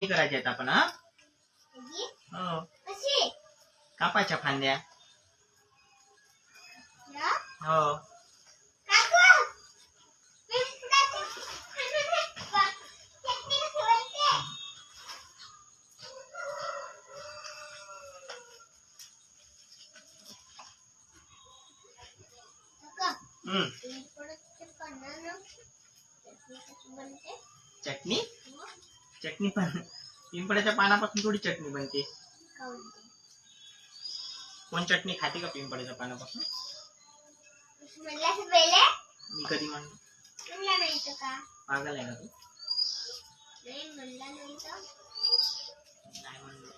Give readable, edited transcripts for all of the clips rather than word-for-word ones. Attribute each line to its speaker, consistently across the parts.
Speaker 1: करायचे आहेत आपण. हो, कापायच्या फांद्या. हो, चटणी. चटणी पण पिंपळाच्या पानापासून थोडी चटणी बनते. कोण चटणी खाते का पिंपळाच्या पानापासून? मी कधी म्हणतो? पागल आहे का तू? नाही म्हणलो.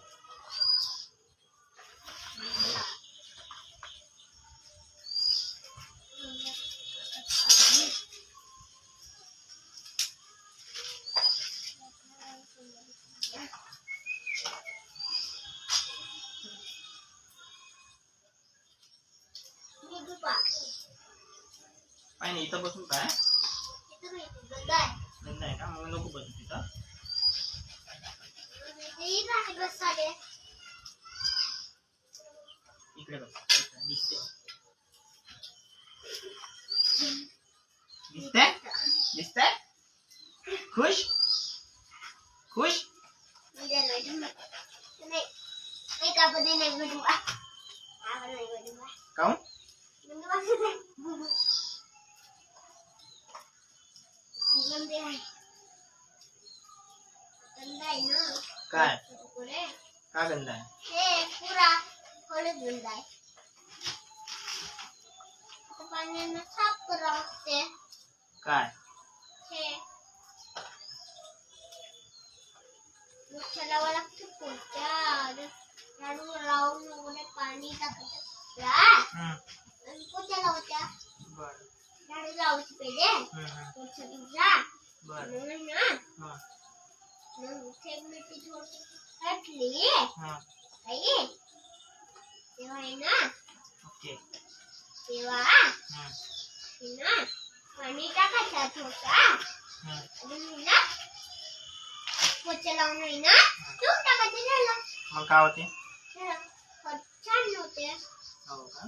Speaker 1: काय नाही, इथं बसून काय बंद आहे का? मग नको बसू तिथं. इकडे बस. दिसते दिसतंय दिसतंय. खुश खुश. काऊन? काय का गंदा आहे?
Speaker 2: पाण्यानं साफ करावं लागते.
Speaker 1: काय
Speaker 2: लावा लागते पोच्या झाडू लावून वगैरे पाणी टाकायचं पोच्या लावायच्या. झाडू लावायची पहिले पोच्या धुजा. मग मिठी थोडी घातली आई तेव्हा आहे ना तेव्हा पाणी टाकायचं थोडा आणि ना पोचा लावून आहे ना तूप टाकायचं झालं.
Speaker 1: मग काय होते?
Speaker 2: छान होते.
Speaker 1: हो का?